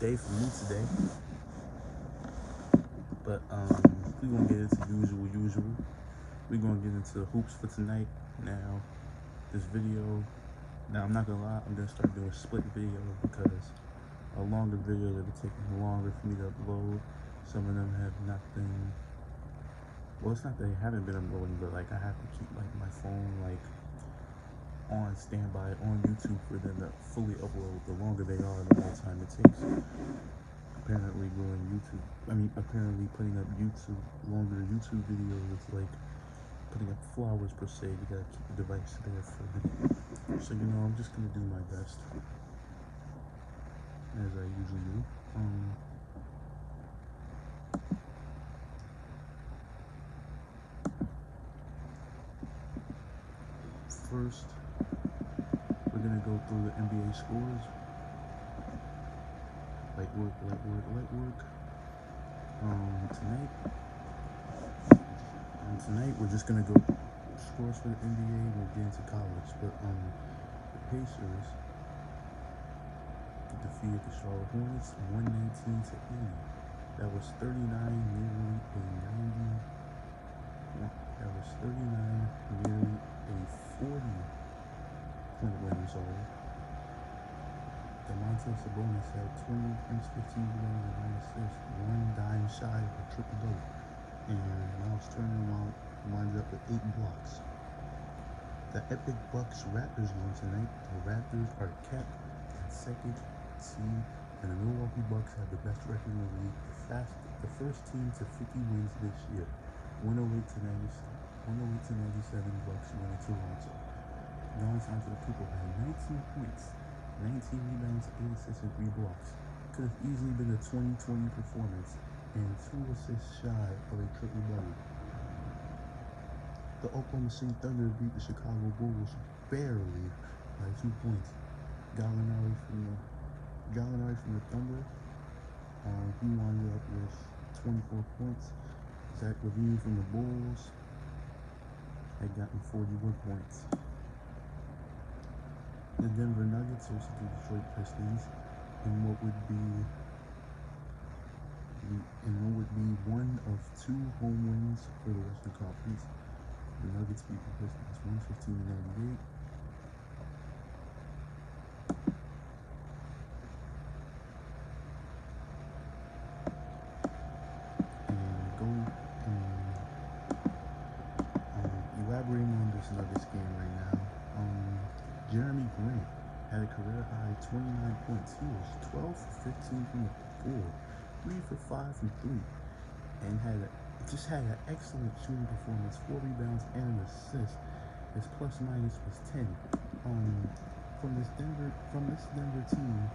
day for me today. But we're gonna get into usual. We're gonna get into hoops for tonight. Now, this video. Now I'm not gonna lie, I'm gonna start doing split videos because a longer video that will take longer for me to upload. Some of them have not been. Well, it's not that they haven't been uploading, but like I have to keep like my phone like on standby on YouTube for them to fully upload. The longer they are, the more time it takes. Apparently apparently putting up longer YouTube videos, it's like putting up flowers per se. You gotta keep the device there for a minute. So, I'm just gonna do my best, as I usually do. First, we're gonna go through the NBA scores. Light work. Tonight we're just gonna go scores for the NBA. We'll get into college, but the Pacers defeated the Charlotte Hornets 119-80. That was 39, nearly a 90. That was 39, nearly a 40-point win. Sorry. Domantas Sabonis had 20 points, 15 rebounds, and 9 assists, one dime shy of a triple-double. And Miles Turner winds up with 8 blocks. The epic Bucks-Raptors game tonight. The Raptors are kept in second seed, and the Milwaukee Bucks have the best record in the league. The first team to 50 wins this year. 108-97 Bucks win in Toronto. Giannis Antetokounmpo had 19 points, 19 rebounds, 8 assists, and 3 blocks. Could have easily been a 2020 performance and 2 assists shy of a triple-double. The Oklahoma City Thunder beat the Chicago Bulls barely by 2 points. Gallinari from the Thunder, he wound up with 24 points. Zach LaVine from the Bulls had gotten 41 points. The Denver Nuggets hosted the Detroit Pistons in what would be one of 2 home wins for the Western Conference. The Nuggets beat the Pistons 115-98. Elaborating on this Nuggets game right now, Jeremy Grant had a career high 29 points. He was 12 for 15 from the floor, 3 for 5 from 3, and had an excellent shooting performance, 4 rebounds and an assist. His plus minus was 10. From this Denver team,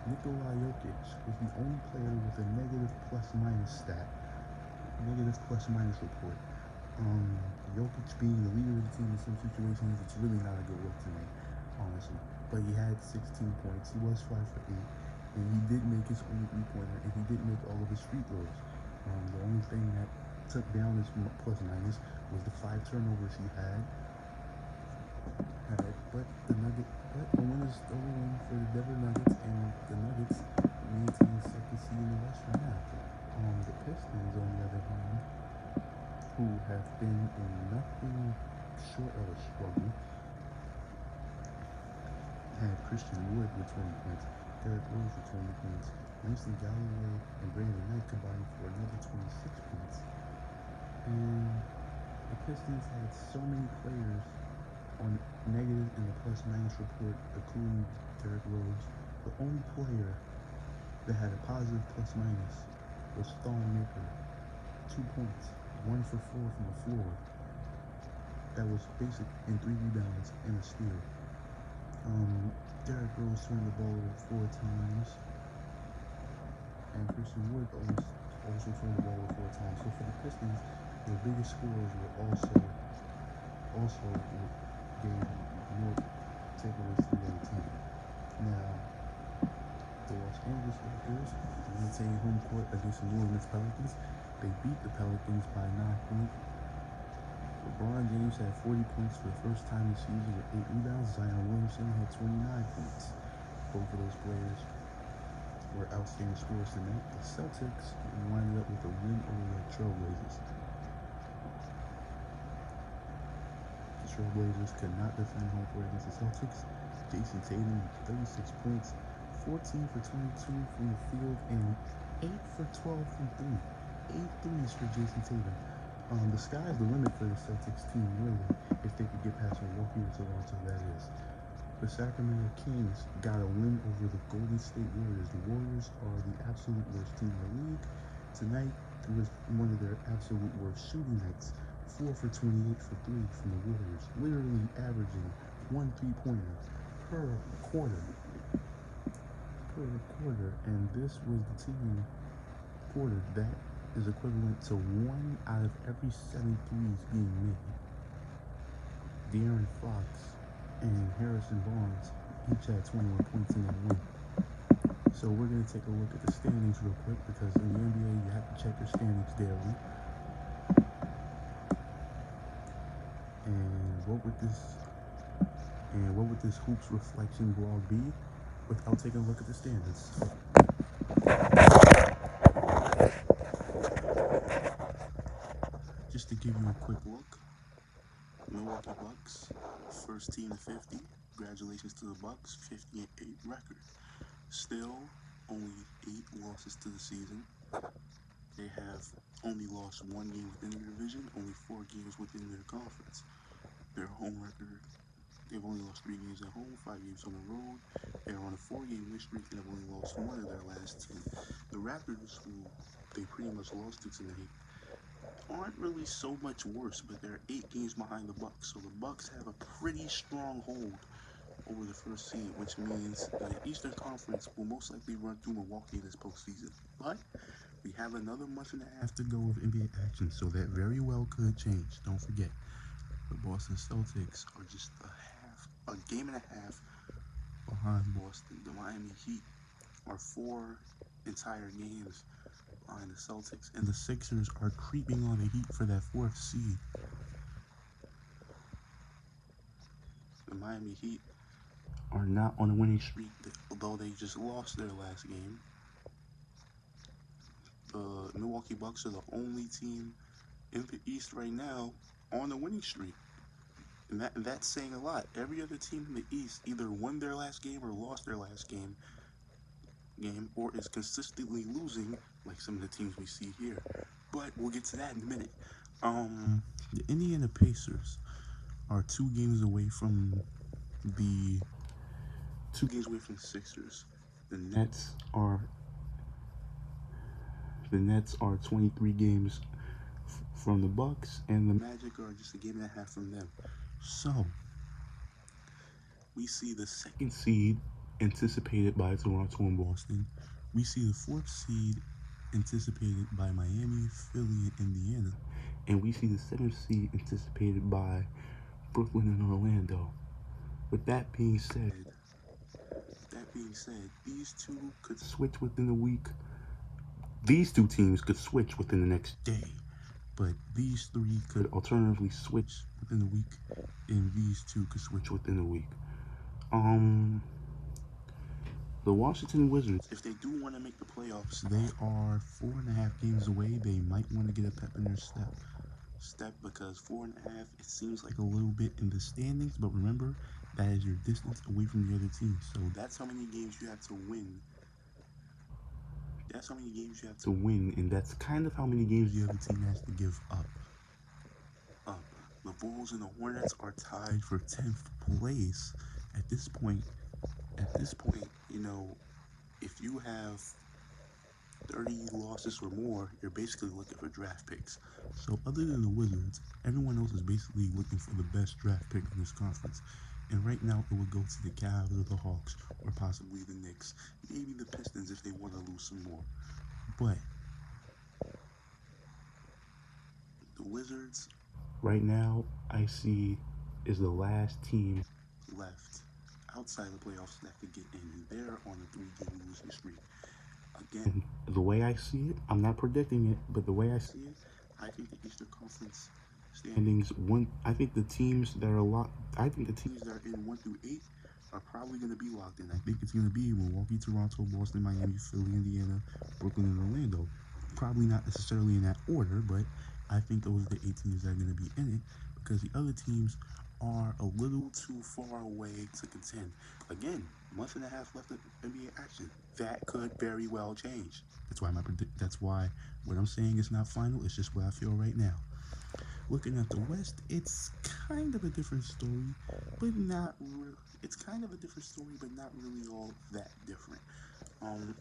Nikola Jokic was the only player with a negative plus minus report. Jokic being the leader of the team in some situations, it's really not a good look to me, honestly. But he had 16 points. He was 5 for 8, and he did make his only 3-pointer, and he did make all of his free throws. The only thing that took down his plus minus was the 5 turnovers he had. But a win is still a win for the Denver Nuggets, and the Nuggets maintain second seed in the West right now. The Pistons, on the other hand, who have been in nothing short of a struggle, had Christian Wood with 20 points, Derrick Rose with 20 points, Langston Galloway and Brandon Knight combined for another 26 points. And the Pistons had so many players on negative in the plus minus report, including Derrick Rose. The only player that had a positive plus minus was Thon Maker, 2 points. 1 for 4 from the floor. That was basic, and 3 rebounds and a steal. Derrick Rose turned the ball over 4 times, and Christian Wood also turned the ball over 4 times. So for the Pistons, their biggest scorers were also gave more takeaways to the other team. Now, the Los Angeles Lakers maintained home court against the New Orleans Pelicans. They beat the Pelicans by 9 points. LeBron James had 40 points for the first time this season with 8 rebounds. Zion Williamson had 29 points. Both of those players for outstanding scores tonight. The Celtics winded up with a win over the Trailblazers. The Trailblazers could not defend home court against the Celtics. Jason Tatum with 36 points, 14 for 22 from the field, and 8 for 12 from 3. 8 threes for Jason Tatum. The sky's the limit for the Celtics team, really, if they could get past Milwaukee or Toronto, that is. The Sacramento Kings got a win over the Golden State Warriors. The Warriors are the absolute worst team in the league. Tonight was one of their absolute worst shooting nights. 4 for 28 for 3 from the Warriors, literally averaging 1 3-pointer per quarter. And this was the team quarter that is equivalent to 1 out of every 7 threes being made. De'Aaron Fox and Harrison Barnes each had 21 points in that win. So we're going to take a look at the standings real quick, because in the NBA you have to check your standings daily. And what would this Hoops Reflection blog be without taking a look at the standings? Just to give you a quick look, Milwaukee Bucks, first team to 50. Congratulations to the Bucks, 50-8 record. Still, only 8 losses to the season. They have only lost 1 game within their division, only 4 games within their conference. Their home record, they've only lost 3 games at home, 5 games on the road. They're on a 4-game win streak and have only lost 1 of their last 2. The Raptors, who they pretty much lost to tonight, aren't really so much worse, but they're 8 games behind the Bucks. So the Bucks have a pretty strong hold over the first seed, which means the Eastern Conference will most likely run through Milwaukee this postseason. But we have another month and a half to go of NBA action, so that very well could change. Don't forget, the Boston Celtics are just a game and a half behind Boston. The Miami Heat are 4 entire games behind the Celtics, and the Sixers are creeping on the Heat for that 4th seed. The Miami Heat are not on a winning streak, although they just lost their last game. The Milwaukee Bucks are the only team in the East right now on a winning streak. And that's saying a lot. Every other team in the East either won their last game or lost their last game, or is consistently losing, like some of the teams we see here. But we'll get to that in a minute. The Indiana Pacers are 2 games away from the Sixers. The Nets are 23 games from the Bucks, and the Magic are just a game and a half from them. So we see the 2nd seed anticipated by Toronto and Boston. We see the 4th seed anticipated by Miami, Philly, and Indiana. And we see the 7th seed anticipated by Brooklyn and Orlando. With that being said, these 2 could switch within a week. These 2 teams could switch within the next day. But these 3 could alternatively switch within a week, and these 2 could switch within a week. The Washington Wizards, if they do want to make the playoffs, they are 4.5 games away. They might want to get a pep in their step, because 4.5, it seems like a little bit in the standings, but remember, that is your distance away from the other team. So that's how many games you have to win. And that's kind of how many games the other team has to give up. The Bulls and the Hornets are tied for 10th place. At this point, you know, if you have 30 losses or more, you're basically looking for draft picks. So other than the Wizards, everyone else is basically looking for the best draft pick in this conference. And right now, it would go to the Cavs or the Hawks, or possibly the Knicks. Maybe the Pistons if they want to lose some more. But the Wizards, right now, I see is the last team left outside the playoffs that could get in, and they're on a 3-game losing streak. Again, the way I see it, I'm not predicting it, but the way I see it, I think the Eastern Conference standings, I think the teams that are in 1 through 8 are probably going to be locked in. I think it's going to be Milwaukee, Toronto, Boston, Miami, Philly, Indiana, Brooklyn, and Orlando. Probably not necessarily in that order, but I think those are the 8 teams that are going to be in it because the other teams are a little too far away to contend. Again, month and a half left of NBA action. That could very well change. That's why what I'm saying is not final. It's just what I feel right now. Looking at the West, it's kind of a different story, but not real. It's kind of a different story, but not really all that different. Um,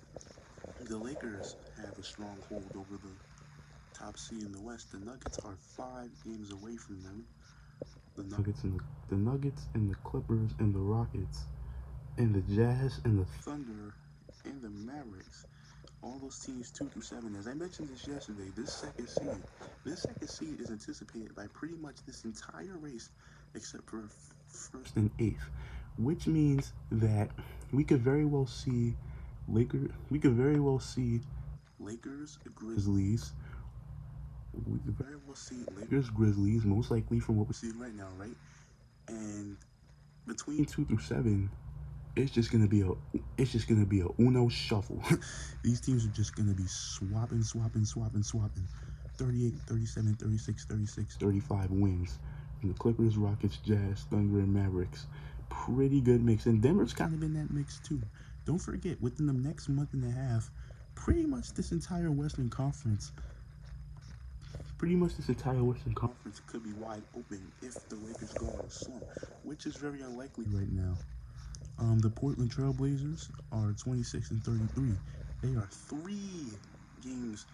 the Lakers have a strong hold over the top seed in the West. The Nuggets are 5 games away from them. The Nuggets and the Clippers and the Rockets and the Jazz and the Thunder and the Mavericks. All those teams 2 through 7. As I mentioned this yesterday, this second seed is anticipated by pretty much this entire race, except for first and eighth, which means that we could very well see Lakers, Grizzlies. We could very well see Lakers, Grizzlies, most likely from what we're seeing right now, right? And between 2 through 7, it's just gonna be a Uno shuffle. These teams are just gonna be swapping. 38, 37, 36, 36, 35 wins. And the Clippers, Rockets, Jazz, Thunder, and Mavericks. Pretty good mix. And Denver's kind of in that mix too. Don't forget, within the next month and a half, pretty much this entire Western Conference could be wide open if the Lakers go on a slump, which is very unlikely right now. The Portland Trailblazers are 26 and 33. They are 3 games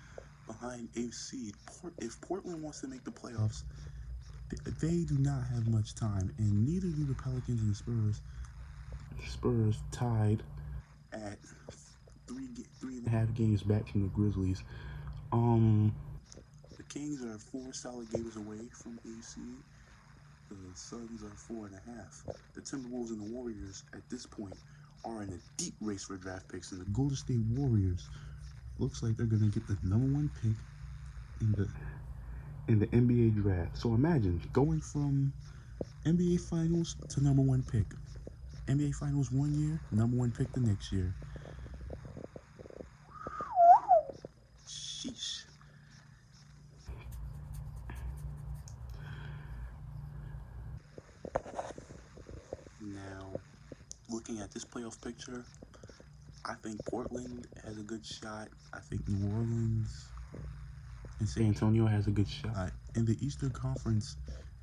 behind 8th seed. If Portland wants to make the playoffs, they do not have much time, and neither do the Pelicans and the Spurs. The Spurs tied at 3.5 games back from the Grizzlies. The Kings are 4 solid games away from 8th seed. The Suns are 4.5. The Timberwolves and the Warriors at this point are in a deep race for draft picks, and the Golden State Warriors looks like they're gonna get the #1 pick in the NBA draft. So imagine going from NBA Finals to #1 pick. NBA Finals one year, #1 pick the next year. Sheesh. Now, looking at this playoff picture, I think Portland has a good shot. I think New Orleans and San Antonio has a good shot. In the Eastern Conference,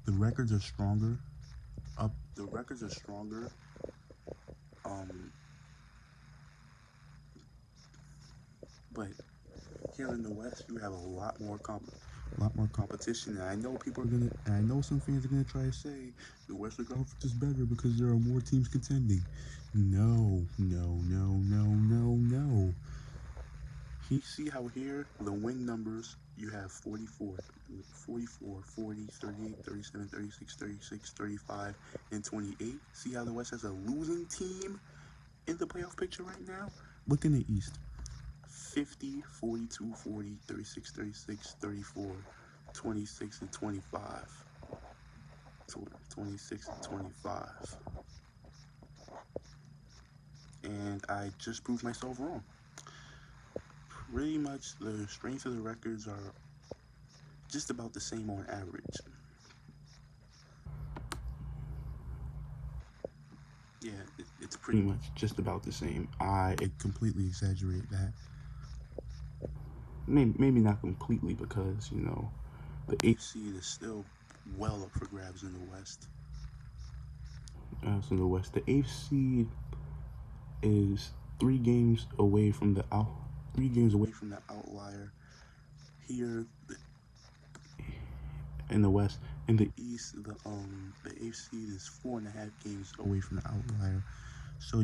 the records are stronger. The records are stronger. But here in the West, you have a lot more competition. And I know some fans are gonna try to say the Western Conference is better because there are more teams contending. No. You see how here the win numbers you have 44, 40, 38, 37, 36, 36, 35, and 28. See how the West has a losing team in the playoff picture right now? Look in the East. 50, 42, 40, 36, 36, 34, 26, and 25. 26 and 25. And I just proved myself wrong. Pretty much the strength of the records are just about the same on average. Yeah, it's pretty much just about the same. I completely exaggerate that. Maybe not completely because, the 8th seed is still well up for grabs in the West. The 8th seed is 3 games away from the outlier here in the West. In the East, the 8th seed is 4.5 games away from the outlier. So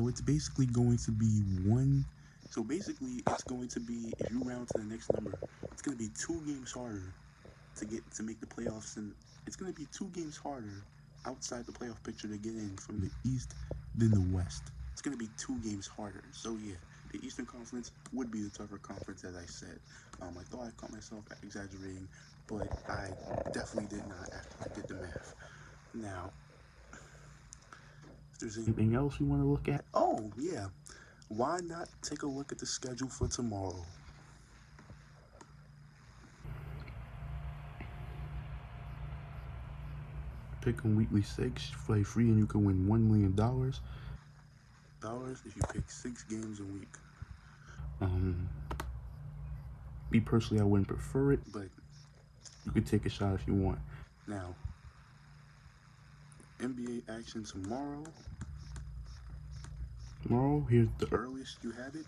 it's basically going to be one. So basically, it's going to be, if you round to the next number, it's going to be 2 games harder to make the playoffs, and it's going to be 2 games harder outside the playoff picture to get in from the East than the West. It's going to be 2 games harder. So yeah, the Eastern Conference would be the tougher conference, as I said. I thought I caught myself exaggerating, but I definitely did not after I did the math. Now, there's anything else you want to look at? Oh, yeah. Why not take a look at the schedule for tomorrow? Pick on weekly 6, play free, and you can win $1 million if you pick 6 games a week. Me personally, I wouldn't prefer it, but you could take a shot if you want. Now, NBA action tomorrow. Here's the earliest you have it.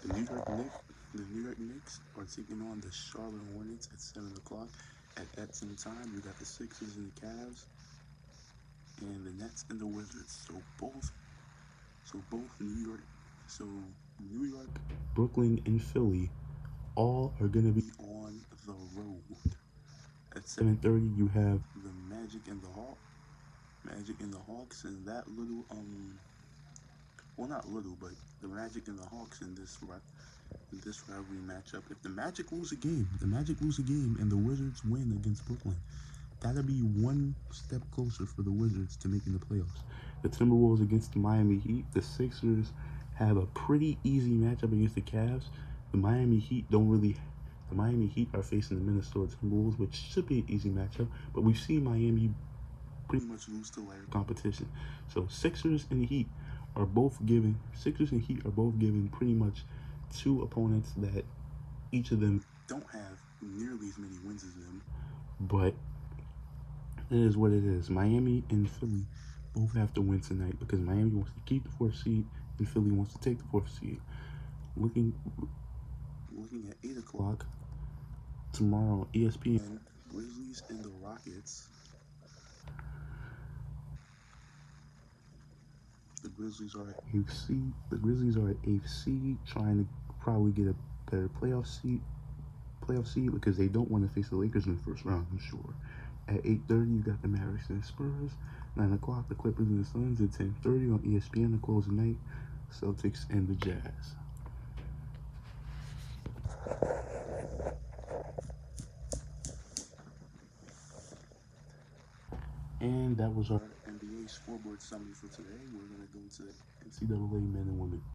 The New York Knicks are taking on the Charlotte Hornets at 7 o'clock. At that same time, you got the Sixers and the Cavs, and the Nets and the Wizards. New York, Brooklyn, and Philly all are gonna be on the road. At 7:30, you have the Magic and the Hawks, and that little well, not little, but the Magic and the Hawks in this rivalry matchup. If the Magic lose a game, and the Wizards win against Brooklyn, that'll be one step closer for the Wizards to making the playoffs. The Timberwolves against the Miami Heat. The Sixers have a pretty easy matchup against the Cavs. The Miami Heat are facing the Minnesota Timberwolves, which should be an easy matchup, but we've seen Miami pretty much lose to lighter competition. So Sixers and Heat are both giving pretty much two opponents that each of them don't have nearly as many wins as them, but it is what it is. Miami and Philly both have to win tonight because Miami wants to keep the 4th seed and Philly wants to take the 4th seed. Looking at 8 o'clock tomorrow on ESPN, Grizzlies and the Rockets. The Grizzlies are at 8th seed, trying to probably get a better playoff seed because they don't want to face the Lakers in the first round, I'm sure. At 8:30, you got the Mavericks and the Spurs. 9 o'clock, the Clippers and the Suns. At 10:30 on ESPN, to close the night, Celtics and the Jazz. And that was our NBA scoreboard summary for today. We're going to go into the NCAA men and women